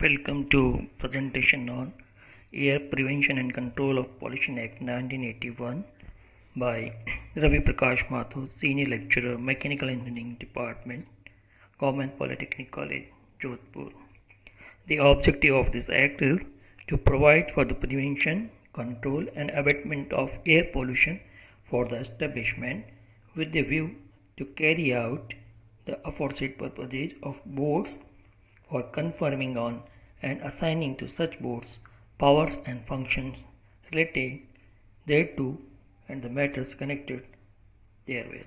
Welcome to presentation on Air Prevention and Control of Pollution Act 1981 by PRAKASH MATHUR, Senior Lecturer, Mechanical Engineering Department, Government Polytechnic College, Jodhpur. The objective of this act is to provide for the prevention, control and abatement of air pollution for the establishment with the view to carry out the aforesaid purposes of boards for conferring on and assigning to such boards powers and functions related thereto and the matters connected therewith.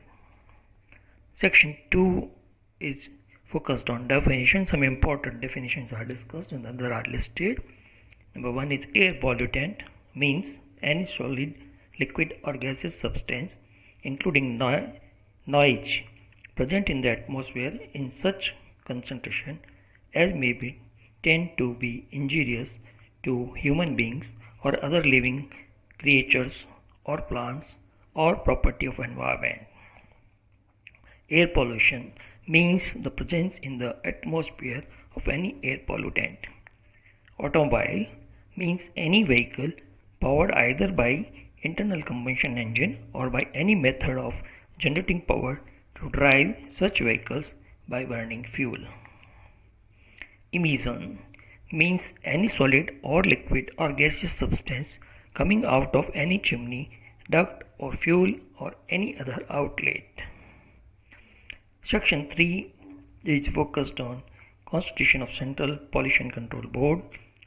Section 2 is focused on definitions. Some important definitions are discussed and others are listed. Number 1 is air pollutant, means any solid, liquid or gaseous substance including noise present in the atmosphere in such concentration as may be tend to be injurious to human beings or other living creatures or plants or property of environment. Air pollution means the presence in the atmosphere of any air pollutant. Automobile means any vehicle powered either by internal combustion engine or by any method of generating power to drive such vehicles by burning fuel. Emission means any solid or liquid or gaseous substance coming out of any chimney, duct or fuel or any other outlet. Section 3 is focused on constitution of Central Pollution Control Board,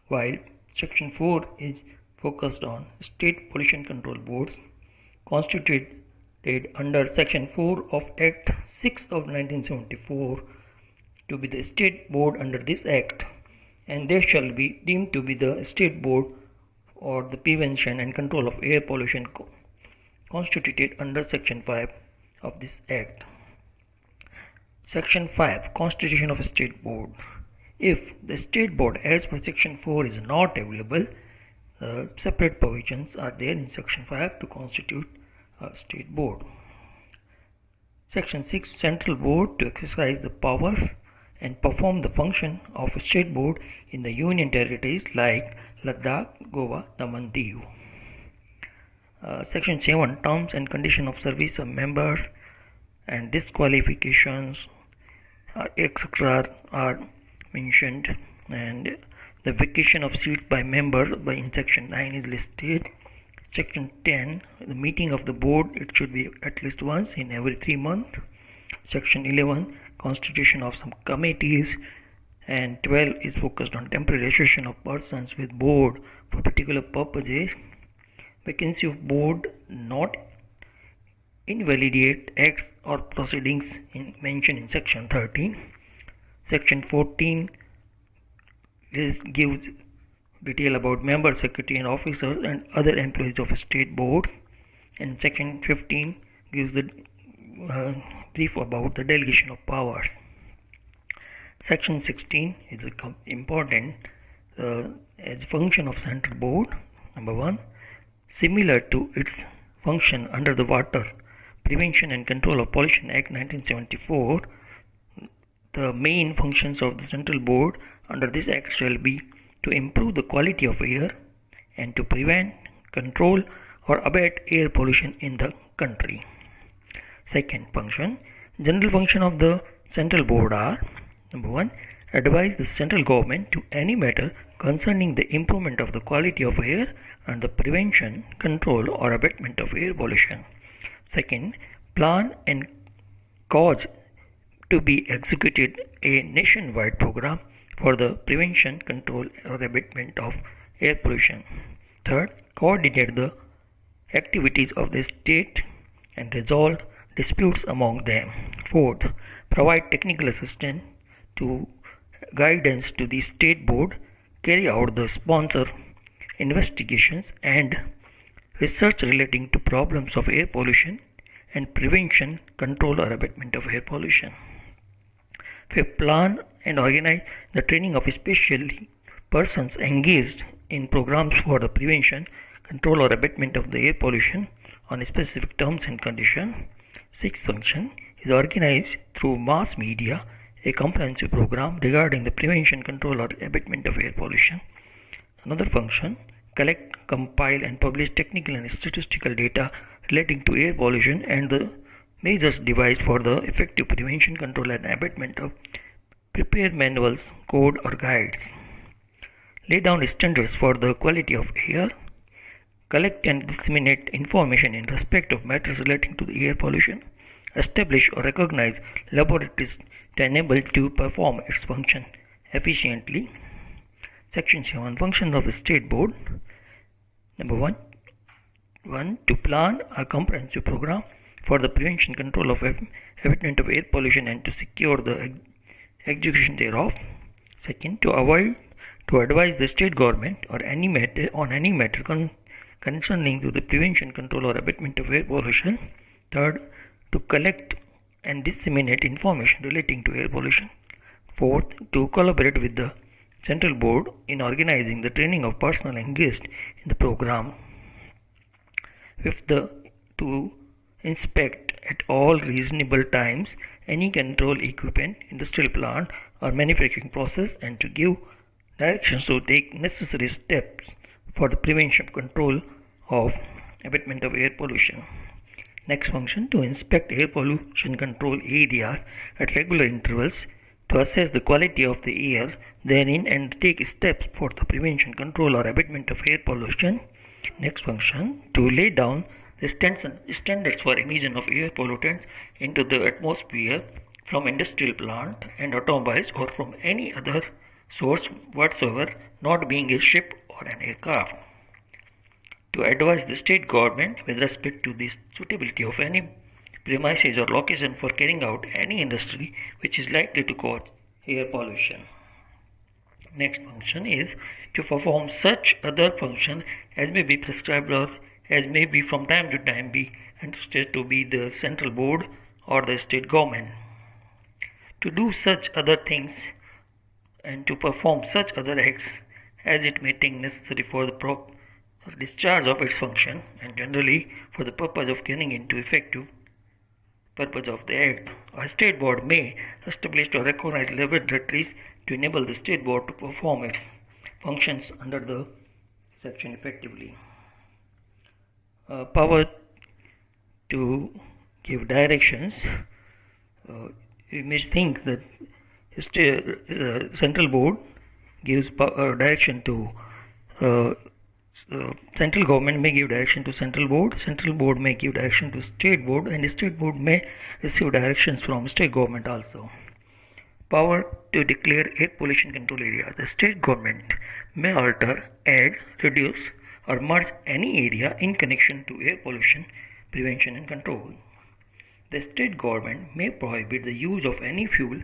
while Section 4 is focused on State Pollution Control Boards constituted under Section 4 of Act 6 of 1974 to be the state board under this act, and they shall be deemed to be the state board or the prevention and control of air pollution constituted under Section 5 of this act. Section 5 Constitution of a State Board. If the state board as per Section 4 is not available, separate provisions are there in Section 5 to constitute a state board. Section 6 Central Board to exercise the powers and perform the function of a state board in the union territories like Ladakh, Goa, Daman, Diu. Section 7 Terms and conditions of service of members and disqualifications etc. are mentioned, and the vacation of seats by members in Section 9 is listed. Section 10 the meeting of the board, it should be at least once in every 3 months. Section 11 constitution of some committees, and 12 is focused on temporary association of persons with board for particular purposes. Vacancy of board not invalidate acts or proceedings mentioned in Section 13. Section 14 gives detail about members, secretary and officers and other employees of state boards, and Section 15 gives the brief about the delegation of powers. Section 16 is important as function of central board. Number 1, similar to its function under the Water Prevention and Control of Pollution Act 1974, the main functions of the central board under this act shall be to improve the quality of air and to prevent, control or abate air pollution in the country. Second function, general function of the central board are: number 1, advise the central government to any matter concerning the improvement of the quality of air and the prevention, control or abatement of air pollution. Second, plan and cause to be executed a nationwide program for the prevention, control or abatement of air pollution. Third, coordinate the activities of the state and resolve disputes among them. Fourth, provide technical assistance to guidance to the state board, carry out the sponsor investigations and research relating to problems of air pollution and prevention, control or abatement of air pollution. Fifth, plan and organize the training of especially persons engaged in programs for the prevention, control or abatement of the air pollution on specific terms and conditions. Sixth function is organized through mass media a comprehensive program regarding the prevention, control, or abatement of air pollution. Another function, collect, compile, and publish technical and statistical data relating to air pollution and the measures devised for the effective prevention, control, and abatement of. Prepare manuals, code, or guides. Lay down standards for the quality of air. Collect and disseminate information in respect of matters relating to the air pollution. Establish or recognize laboratories to enable to perform its function efficiently. Section 7. Functions of the State Board. Number 1. To plan a comprehensive program for the prevention, control of abatement of air pollution and to secure the execution thereof. Second, to advise the state government or any matter concerning to the prevention, control, or abatement of air pollution. Third, to collect and disseminate information relating to air pollution. Fourth, to collaborate with the central board in organizing the training of personnel engaged in the program. Fifth, to inspect at all reasonable times any control equipment, industrial plant, or manufacturing process and to give directions to take necessary steps for the prevention, control of abatement of air pollution. Next function, to inspect air pollution control areas at regular intervals to assess the quality of the air therein and take steps for the prevention, control, or abatement of air pollution. Next function, to lay down the standards for emission of air pollutants into the atmosphere from industrial plant and automobiles or from any other source whatsoever, not being a ship or an aircraft. To advise the state government with respect to the suitability of any premises or location for carrying out any industry which is likely to cause air pollution. Next function is to perform such other function as may be prescribed or as may be from time to time be entrusted to be the central board or the state government. To do such other things and to perform such other acts as it may think necessary for the proper discharge of its function and generally for the purpose of carrying into effective purpose of the act. A state board may establish or recognize laboratories to enable the state board to perform its functions under the section effectively. Power to give directions. You may think that central board gives direction to central government may give direction to central board may give direction to state board, and state board may receive directions from state government also. Power to declare air pollution control area. The state government may alter, add, reduce, or merge any area in connection to air pollution prevention and control. The state government may prohibit the use of any fuel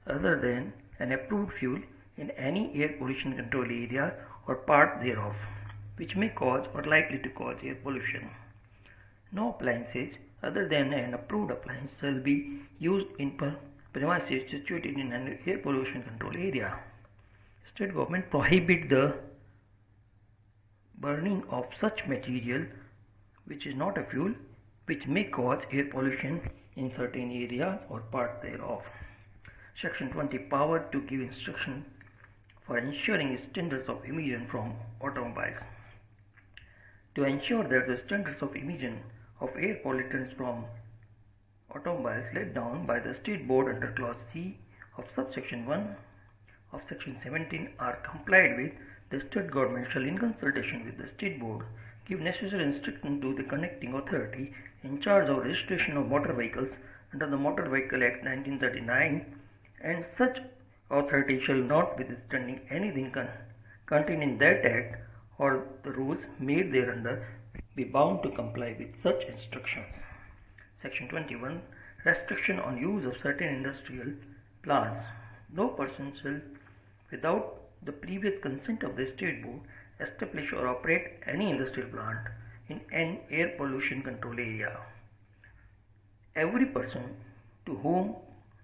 other than an approved fuel in any air pollution control area or part thereof, which may cause or likely to cause air pollution. No appliances other than an approved appliance shall be used in premises situated in an air pollution control area. State government prohibit the burning of such material which is not a fuel which may cause air pollution in certain areas or part thereof. Section 20. Power to give instruction for ensuring standards of emission from automobiles. To ensure that the standards of emission of air pollutants from automobiles laid down by the state board under clause C of subsection 1 of section 17 are complied with, the state government shall, in consultation with the state board, give necessary instruction to the connecting authority in charge of registration of motor vehicles under the Motor Vehicle Act 1939, and such authority shall, notwithstanding anything contained in that act or the rules made thereunder, be bound to comply with such instructions. Section 21. Restriction on use of certain industrial plants. No person shall, without the previous consent of the state board, establish or operate any industrial plant in an air pollution control area. Every person to whom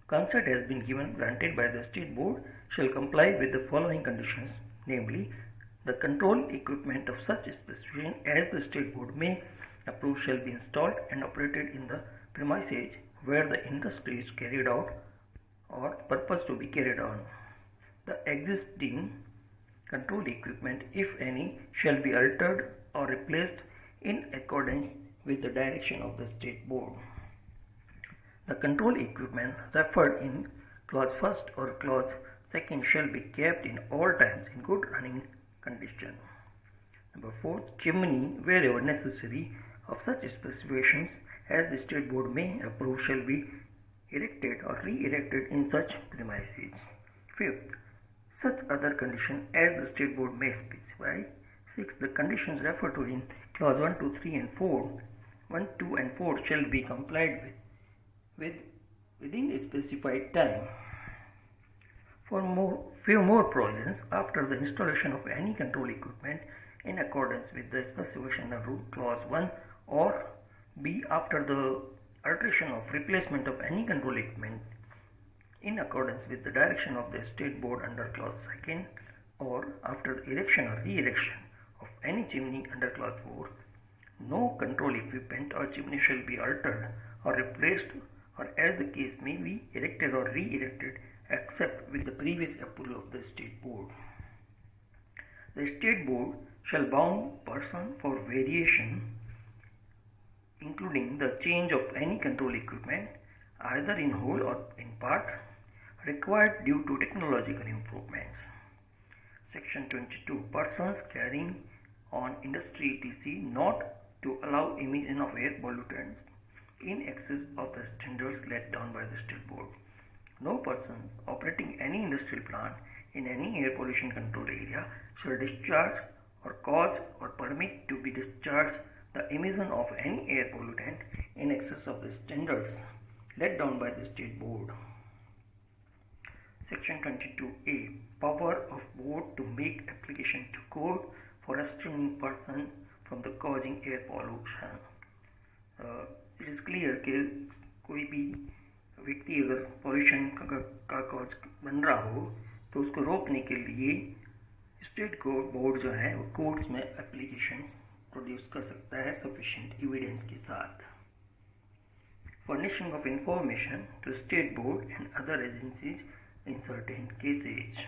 consent has been granted by the state board shall comply with the following conditions, namely, the control equipment of such specification as the state board may approve shall be installed and operated in the premises where the industry is carried out or purpose to be carried on. The existing control equipment, if any, shall be altered or replaced in accordance with the direction of the state board. The control equipment referred in clause 1st or clause 2nd shall be kept in all times in good running condition. Number 4. Chimney, wherever necessary, of such specifications as the state board may approve shall be erected or re-erected in such premises. 5th. Such other condition as the state board may specify. 6. The conditions referred to in clause 1, 2, 3 and 4, 1, 2 and 4 shall be complied with within a specified time. For few more provisions, after the installation of any control equipment in accordance with the specification of clause 1, or B, after the alteration or replacement of any control equipment in accordance with the direction of the state board under clause 2nd, or after the erection or re-erection of any chimney under clause 4, no control equipment or chimney shall be altered or replaced, or as the case may be, erected or re-erected except with the previous approval of the state board. The state board shall bound person for variation, including the change of any control equipment, either in whole or in part, required due to technological improvements. Section 22. Persons carrying on industry etc. not to allow emission of air pollutants in excess of the standards laid down by the state board. No persons operating any industrial plant in any air pollution control area shall discharge or cause or permit to be discharged the emission of any air pollutant in excess of the standards laid down by the state board. Section 22A. Power of board to make application to court for restraining person from the causing air pollution. It is clear कि कोई भी व्यक्ति अगर pollution का cause बन रहा हो तो उसको रोकने के लिए स्टेट बोर्ड जो है वो कोर्ट्स में एप्लीकेशन प्रोड्यूस कर सकता है सफिशिएंट एविडेंस के साथ. Furnishing of information to state board and other agencies in certain cases,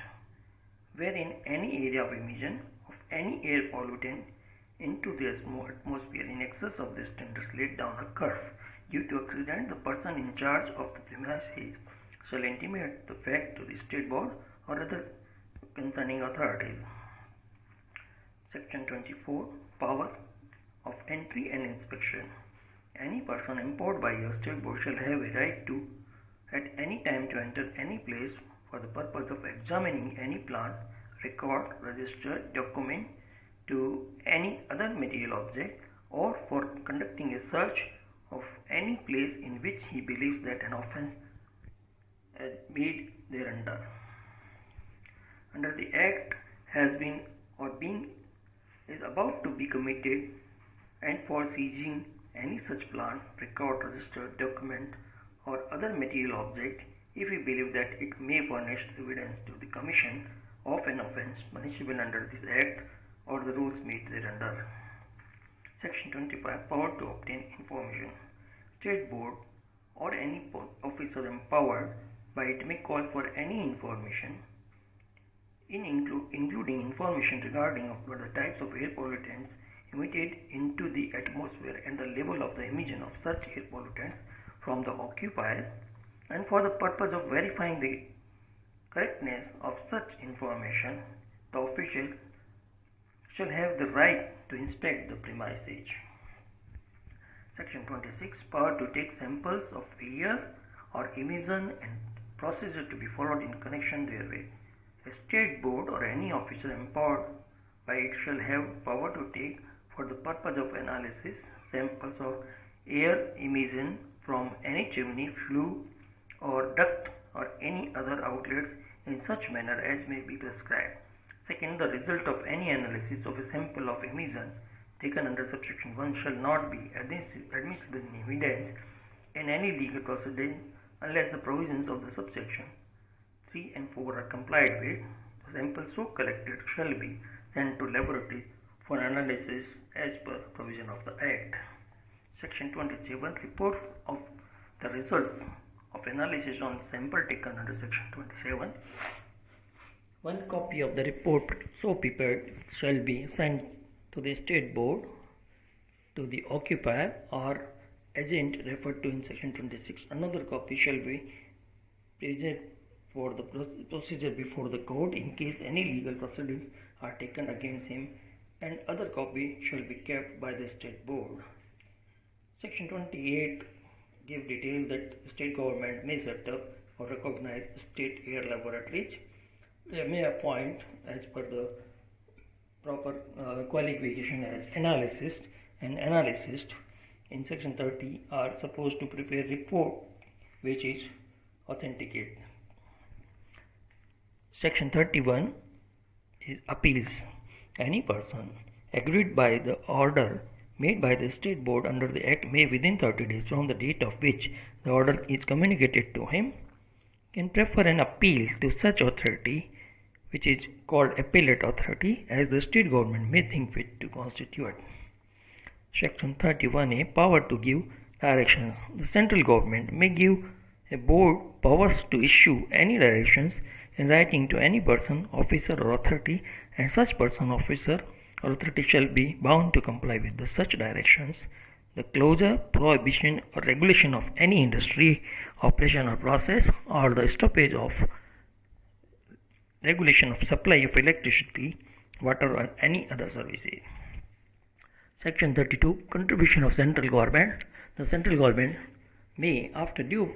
wherein any area of emission of any air pollutant into the atmosphere in excess of the standards laid down occurs due to accident, the person in charge of the premises shall intimate the fact to the state board or other concerning authorities. Section 24. Power of entry and inspection. Any person employed by a state board shall have a right to at any time to enter any place for the purpose of examining any plant, record, register, document to any other material object, or for conducting a search of any place in which he believes that an offence has made thereunder. Under the Act has been or being is about to be committed, and for seizing any such plant, record, register, document or other material object if we believe that it may furnish evidence to the commission of an offence punishable under this Act or the rules made thereunder. Section 25. Power to obtain information. State board or any officer empowered by it may call for any information including information regarding the types of air pollutants emitted into the atmosphere and the level of the emission of such air pollutants from the occupier, and for the purpose of verifying the correctness of such information, the official shall have the right to inspect the premises. Section 26. Power to take samples of air or emission and procedure to be followed in connection therewith. A state board or any officer empowered by it shall have power to take for the purpose of analysis samples of air emission from any chimney, flue or duct or any other outlets in such manner as may be prescribed. Second, the result of any analysis of a sample of emission taken under subsection 1 shall not be admissible in evidence in any legal proceeding unless the provisions of the subsection 3 and 4 are complied with. The samples so collected shall be sent to laboratory for analysis as per provision of the Act. Section 27. Reports of the results of of analysis on sample taken under section 27. One copy of the report so prepared shall be sent to the state board, to the occupier or agent referred to in section 26. Another copy shall be present for the procedure before the court in case any legal proceedings are taken against him, and other copy shall be kept by the state board. Section 28 gives detail that state government may set up or recognize state air laboratories. They may appoint, as per the proper qualification, as analyst, and analysts in section 30 are supposed to prepare report which is authenticated. Section 31 is appeals. Any person aggrieved by the order made by the state board under the act may, within 30 days from the date of which the order is communicated to him, can prefer an appeal to such authority, which is called appellate authority, as the state government may think fit to constitute. Section 31A, power to give directions. The central government may give a board powers to issue any directions in writing to any person, officer or authority, and such person, officer or authority shall be bound to comply with the such directions. The closure, prohibition or regulation of any industry, operation or process, or the stoppage of regulation of supply of electricity, water or any other services. Section 32, contribution of central government. The central government may, after due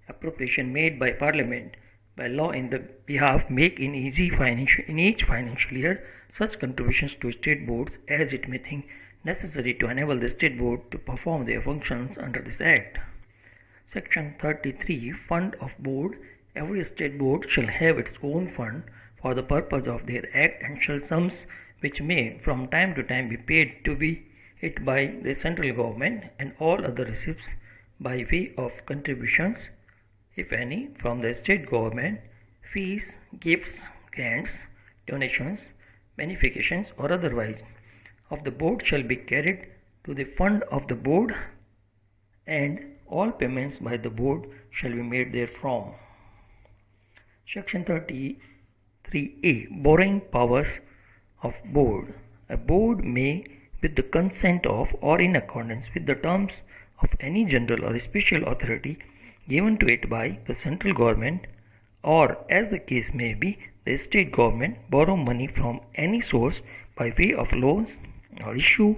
appropriation made by Parliament by law in the behalf, make in each financial year such contributions to state boards as it may think necessary to enable the state board to perform their functions under this act. Section 33, fund of board. Every state board shall have its own fund for the purpose of their act, and shall sums which may from time to time be paid to be it by the central government, and all other receipts by way of contributions, if any, from the state government, fees, gifts, grants, donations, benefications or otherwise, of the board shall be carried to the fund of the board, and all payments by the board shall be made therefrom. Section 33A, borrowing powers of board. A board may, with the consent of or in accordance with the terms of any general or special authority given to it by the central government, or as the case may be, the state government, borrow money from any source by way of loans or issue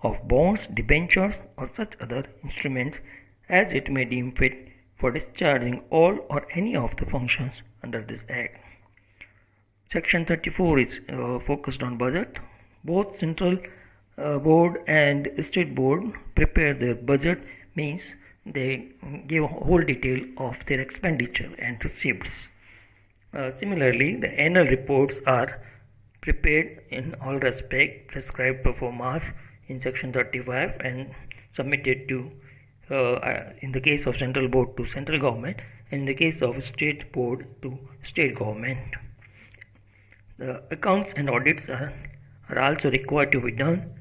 of bonds, debentures or such other instruments as it may deem fit for discharging all or any of the functions under this act. Section 34 is focused on budget. Both central board and state board prepare their budget, means they give a whole detail of their expenditure and receipts. Similarly, the annual reports are prepared in all respect prescribed performance in section 35 and submitted to in the case of central board to central government, in the case of state board to state government. The accounts and audits are also required to be done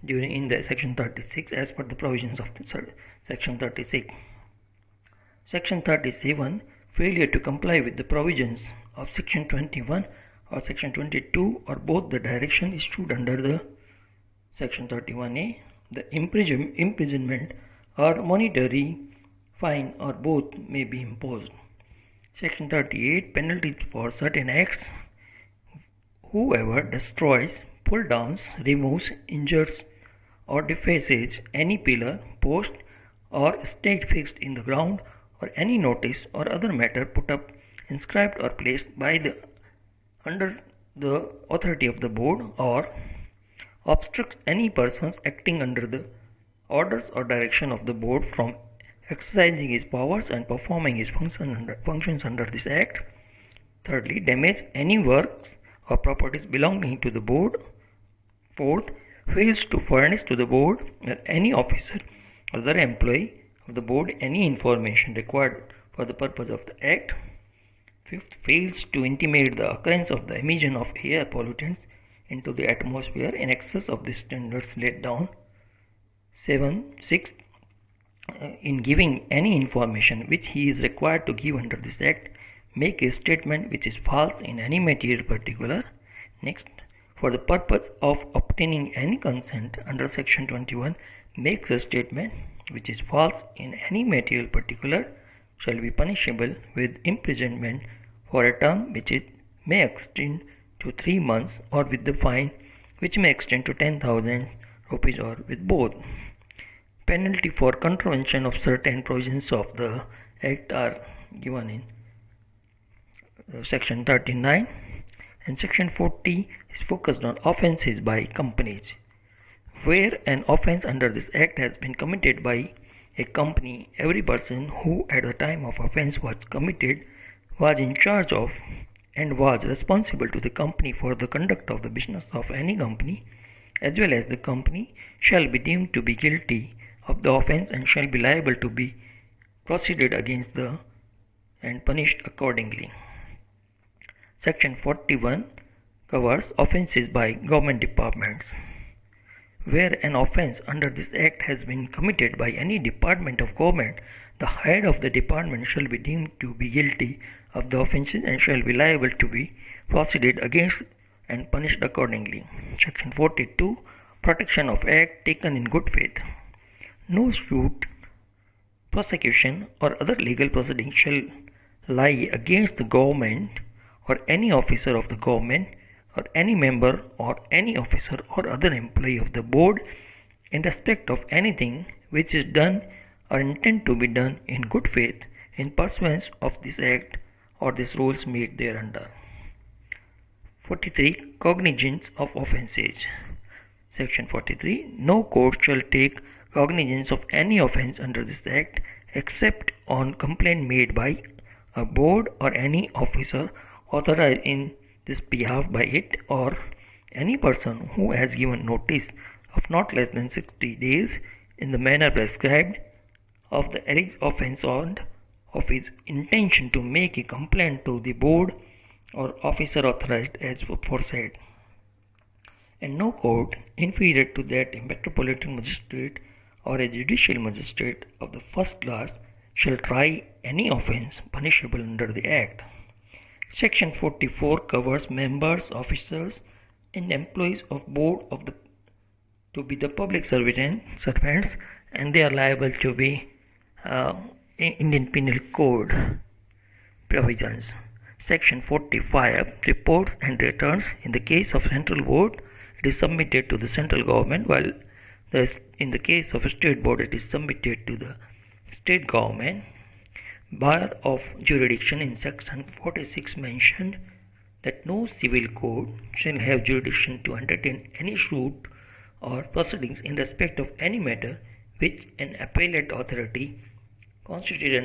in the section 36 as per the provisions of the section 36. Section 37, failure to comply with the provisions of section 21 or section 22 or both the direction issued under the section 31A, the imprisonment or monetary fine or both may be imposed. Section 38, penalties for certain acts. Whoever destroys, pulls down, removes, injures or defaces any pillar, post or stake fixed in the ground, or any notice or other matter put up, inscribed or placed by the under the authority of the board, or obstructs any persons acting under the orders or direction of the board from exercising his powers and performing his functions under this act. Thirdly, damage any works or properties belonging to the board. Fourth, fails to furnish to the board or any officer or other employee of the board any information required for the purpose of the act. Fifth, fails to intimate the occurrence of the emission of air pollutants into the atmosphere in excess of the standards laid down. Sixth, in giving any information which he is required to give under this act, make a statement which is false in any material particular. Next, for the purpose of obtaining any consent under section 21, makes a statement which is false in any material particular, shall be punishable with imprisonment for a term which may extend to 3 months, or with the fine which may extend to 10,000 rupees, or with both. Penalty for contravention of certain provisions of the Act are given in section 39, and section 40 is focused on offences by companies. Where an offence under this Act has been committed by a company, every person who at the time of offence was committed was in charge of and was responsible to the company for the conduct of the business of any company, as well as the company, shall be deemed to be guilty of the offence and shall be liable to be proceeded against and punished accordingly. Section 41 covers offences by government departments. Where an offence under this Act has been committed by any department of government, the head of the department shall be deemed to be guilty of the offences and shall be liable to be proceeded against and punished accordingly. Section 42 Protection of Act taken in good faith. No suit, prosecution, or other legal proceeding shall lie against the government or any officer of the government or any member or any officer or other employee of the board in respect of anything which is done or intended to be done in good faith in pursuance of this Act or these rules made thereunder. 43. Cognizance of offences. Section 43. No court shall take cognizance of any offence under this Act except on complaint made by a board or any officer authorized in this behalf by it, or any person who has given notice of not less than 60 days in the manner prescribed of the alleged offence and of his intention to make a complaint to the board or officer authorized as aforesaid. And no court inferior to that a metropolitan magistrate or a judicial magistrate of the first class shall try any offence punishable under the Act. Section 44 covers members, officers, and employees of board of the to be the public servants, and they are liable to be Indian Penal Code provisions. Section 45 reports and returns. In the case of central board, it is submitted to the central government, while in the case of a state board, it is submitted to the state government. Bar of jurisdiction in section 46 mentioned that no civil court shall have jurisdiction to entertain any suit or proceedings in respect of any matter which an appellate authority constituted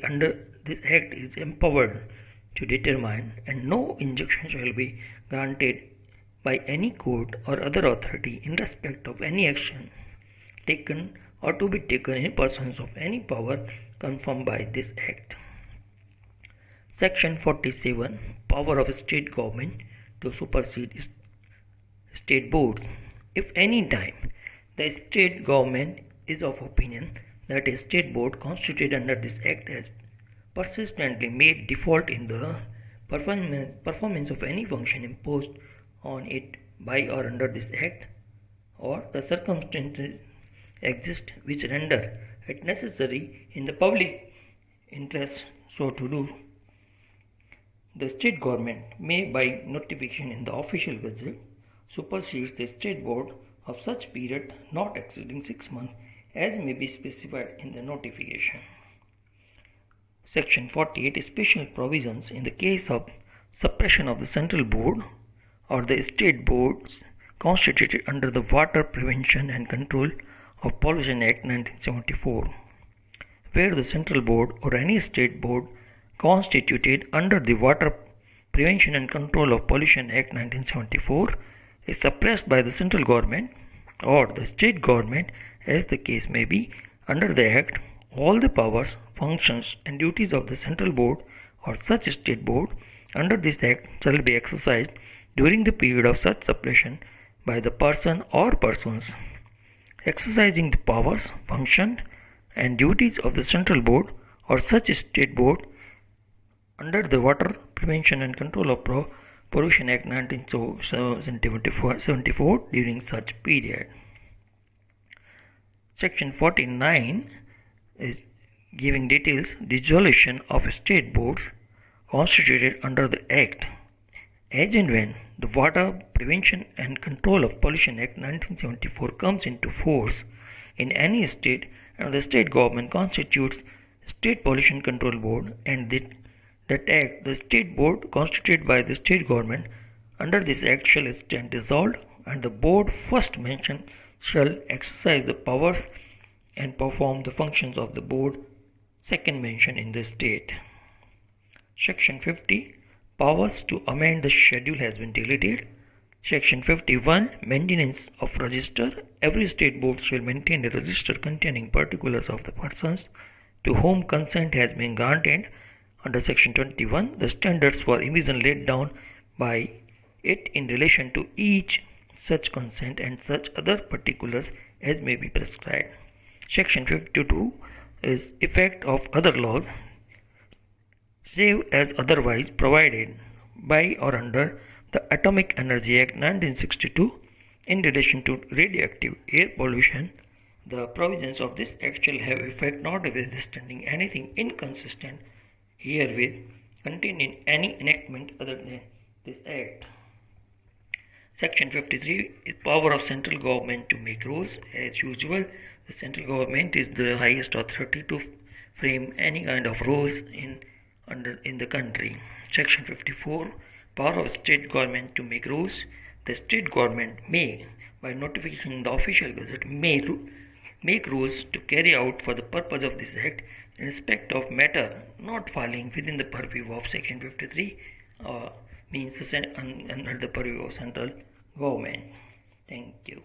under this Act is empowered to determine, and no injunction shall be granted by any court or other authority in respect of any action taken or to be taken in pursuance of any power confirmed by this Act. Section 47 Power of state government to supersede state boards. If any time the state government is of opinion that a state board constituted under this Act has persistently made default in the performance of any function imposed on it by or under this Act, or the circumstances exist which render it necessary in the public interest so to do, the state government may, by notification in the official Gazette, supersede the state board of such period not exceeding 6 months as may be specified in the notification. Section 48 Special provisions in the case of suppression of the central board or the state boards constituted under the Water Prevention and Control of Pollution Act 1974, where the central board or any state board constituted under the Water Prevention and Control of Pollution Act 1974 is suppressed by the central government or the state government, as the case may be, under the Act, all the powers, functions, and duties of the central board or such state board under this Act shall be exercised during the period of such suppression by the person or persons exercising the powers, functions, and duties of the Central Board or such state board under the Water Prevention and Control of Pollution Act 1974 during such period. Section 49 is giving details dissolution of state boards constituted under the Act. As and when the Water Prevention and Control of Pollution Act 1974 comes into force in any state and the state government constitutes State Pollution Control Board and that act, the state board constituted by the state government under this act shall stand dissolved, and the board first mentioned shall exercise the powers and perform the functions of the board second mentioned in the state. Section 50. Powers to amend the schedule has been deleted. Section 51. Maintenance of register. Every state board shall maintain a register containing particulars of the persons to whom consent has been granted. Under Section 21, the standards for revision laid down by it in relation to each such consent and such other particulars as may be prescribed. Section 52 is effect of other laws, save as otherwise provided by or under the Atomic Energy Act 1962 in relation to radioactive air pollution. The provisions of this act shall have effect notwithstanding anything inconsistent herewith contained in any enactment other than this act. Section 53 is power of central government to make rules. As usual, the central government is the highest authority to frame any kind of rules in the country. Section 54, power of state government to make rules. The state government may, by notification in the official gazette, may make rules to carry out for the purpose of this act in respect of matter not falling within the purview of Section 53 means under the purview of central government. Thank you.